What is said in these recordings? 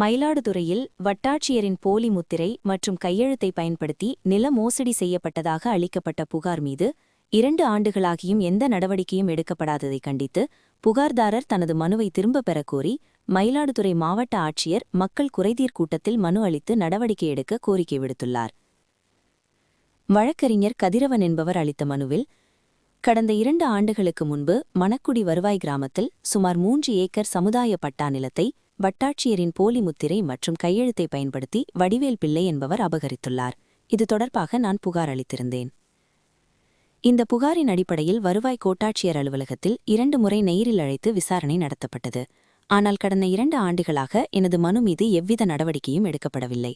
மயிலாடுதுறையில் வட்டாட்சியரின் போலி முத்திரை மற்றும் கையெழுத்தை பயன்படுத்தி நில மோசடி செய்யப்பட்டதாக அளிக்கப்பட்ட புகார் மீது 2 ஆண்டுகளாகியும் எந்த நடவடிக்கையும் எடுக்கப்படாததை கண்டித்து புகார்தாரர் தனது மனுவை திரும்பப் பெறக் கோரி மயிலாடுதுறை மாவட்ட ஆட்சியர் மக்கள் குறைதீர் கூட்டத்தில் மனு அளித்து நடவடிக்கை எடுக்க கோரிக்கை விடுத்துள்ளார். வழக்கறிஞர் கதிரவன் என்பவர் அளித்த மனுவில், கடந்த 2 ஆண்டுகளுக்கு முன்பு மணக்குடி வருவாய் கிராமத்தில் சுமார் 3 ஏக்கர் சமுதாய பட்டா நிலத்தை வட்டாட்சியரின் போலி முத்திரை மற்றும் கையெழுத்தை பயன்படுத்தி வடிவேல் பிள்ளை என்பவர் அபகரித்துள்ளார். இது தொடர்பாக நான் புகார் அளித்திருந்தேன். இந்த புகாரின் அடிப்படையில் வருவாய் கோட்டாட்சியர் அலுவலகத்தில் 2 முறை நேரில் அழைத்து விசாரணை நடத்தப்பட்டது. ஆனால் கடந்த 2 ஆண்டுகளாக எனது மனு மீது எவ்வித நடவடிக்கையும் எடுக்கப்படவில்லை.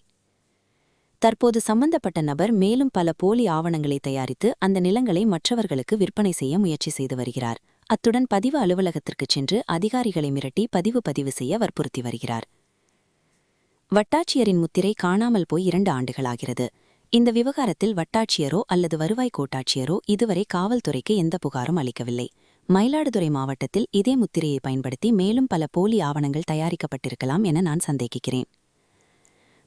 தற்போது சம்பந்தப்பட்ட நபர் மேலும் பல போலி ஆவணங்களை தயாரித்து அந்த நிலங்களை மற்றவர்களுக்கு விற்பனை செய்ய முயற்சி செய்து வருகிறார். அத்துடன் பதிவு அலுவலகத்திற்குச் சென்று அதிகாரிகளை மிரட்டி பதிவு செய்ய வற்புறுத்தி வருகிறார். வட்டாட்சியரின் முத்திரை காணாமல் போய் 2 ஆண்டுகளாகிறது. இந்த விவகாரத்தில் வட்டாட்சியரோ அல்லது வருவாய் கோட்டாட்சியரோ இதுவரை காவல்துறைக்கு எந்த புகாரும் அளிக்கவில்லை. மயிலாடுதுறை மாவட்டத்தில் இதே முத்திரையை பயன்படுத்தி மேலும் பல போலி ஆவணங்கள் தயாரிக்கப்பட்டிருக்கலாம் என நான் சந்தேகிக்கிறேன்.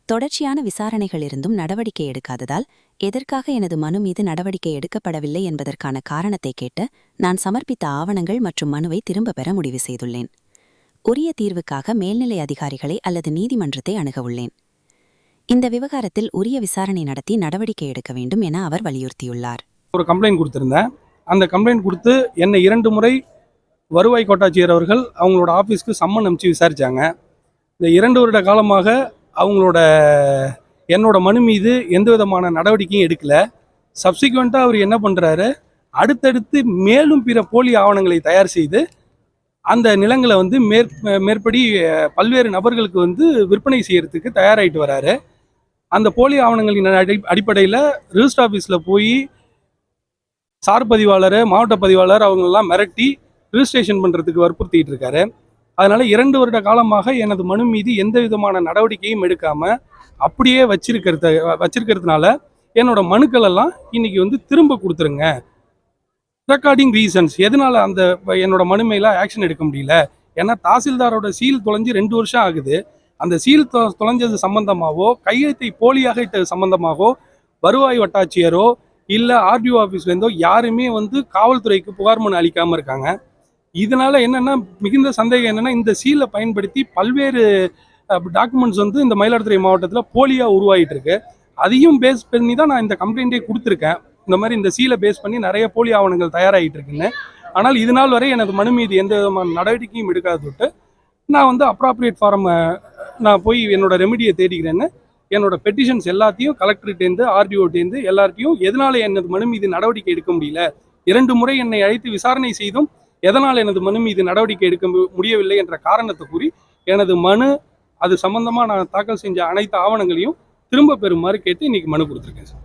தொடர்ச்சியான விசாரணைகள் இருந்தும் நடவடிக்கை எடுக்காததால் எதற்காக எனது மனு மீது நடவடிக்கை எடுக்கப்படவில்லை என்பதற்கான காரணத்தை கேட்டு நான் சமர்ப்பித்த ஆவணங்கள் மற்றும் மனுவை திரும்பப் பெற முடிவு செய்துள்ளேன். உரிய தீர்வுக்காக மேல்நிலை அதிகாரிகளை அல்லது நீதிமன்றத்தை அணுக உள்ளேன். இந்த விவகாரத்தில் உரிய விசாரணை நடத்தி நடவடிக்கை எடுக்க வேண்டும் என அவர் வலியுறுத்தியுள்ளார். ஒரு கம்ப்ளைண்ட் கொடுத்திருந்தேன். அந்த கம்ப்ளைண்ட் கொடுத்து என்னை 2 முறை வருவாய் கோட்டாட்சியர் அவர்கள் அவங்களோட ஆஃபீஸ்க்கு சம்மன் அனுப்பிச்சு விசாரிச்சாங்க. இந்த 2 வருட காலமாக என்னோட மனு மீது எந்த விதமான நடவடிக்கையும் எடுக்கல. சப்சிக்வெண்ட்டாக அவர் என்ன பண்ணுறாரு, அடுத்தடுத்து மேலும் பிற போலி ஆவணங்களை தயார் செய்து அந்த நிலங்களை மேற்படி பல்வேறு நபர்களுக்கு விற்பனை செய்யறதுக்கு தயாராகிட்டு வராரு. அந்த போலி ஆவணங்களின் அடிப்படையில் ரிஜிஸ்டர் ஆஃபீஸில் போய் சார் பதிவாளர், மாவட்ட பதிவாளர் அவங்களெல்லாம் மிரட்டி ரிஜிஸ்ட்ரேஷன் பண்ணுறதுக்கு வற்புறுத்திட்டு இருக்காரு. அதனால 2 வருட காலமாக எனது மனு மீது எந்த விதமான நடவடிக்கையும் எடுக்காம அப்படியே வச்சிருக்கிறதுனால என்னோட மனுக்கள் எல்லாம் இன்னைக்கு திரும்ப கொடுத்துருங்க. ரெக்கார்டிங் ரீசன்ஸ் எதனால அந்த என்னோட மனு மேல ஆக்ஷன் எடுக்க முடியல? ஏன்னா தாசில்தாரோட சீல் தொலைஞ்சு 2 வருஷம் ஆகுது. அந்த சீல் தொலைஞ்சது சம்பந்தமாவோ கையெழுத்தை போலியாக இட்டது சம்பந்தமாகவோ வருவாய் வட்டாட்சியரோ இல்ல ஆர்டிஓ ஆஃபீஸ்லேருந்தோ யாருமே காவல்துறைக்கு புகார் மனு அளிக்காம இருக்காங்க. இதனால என்னன்னா மிகுந்த சந்தேகம் என்னன்னா, இந்த சீலை பயன்படுத்தி பல்வேறு டாக்குமெண்ட்ஸ் இந்த மயிலாடுதுறை மாவட்டத்தில் போலியா உருவாகிட்டு இருக்கு. அதையும் பேஸ் பண்ணி தான் நான் இந்த கம்ப்ளைண்டே கொடுத்துருக்கேன். இந்த மாதிரி இந்த சீலை பேஸ் பண்ணி நிறைய போலி ஆவணங்கள் தயாராகிட்டு இருக்குன்னு. ஆனால் இது நாள் வரை எனது மனு மீது எந்த விதமான நடவடிக்கையும் எடுக்காத விட்டு நான் அப்ராப்ரியேட் ஃபாரம் நான் போய் என்னோட ரெமிடியை தேடிக்கிறேன்னு என்னோட பெட்டிஷன்ஸ் எல்லாத்தையும் கலெக்டர்கிட்டேருந்து ஆர்டிஓட்டேருந்து எல்லார்ட்டையும் எதனால எனது மனு மீது நடவடிக்கை எடுக்க முடியல, 2 முறை என்னை அழைத்து விசாரணை செய்தும் எதனால் எனது மனு மீது நடவடிக்கை எடுக்க முடியவில்லை என்ற காரணத்தை கூறி எனது மனு அது சம்பந்தமாக நான் தாக்கல் செஞ்ச அனைத்து ஆவணங்களையும் திரும்ப பெறுமாறு கேட்டு இன்னைக்கு மனு கொடுத்துருக்கேன் சார்.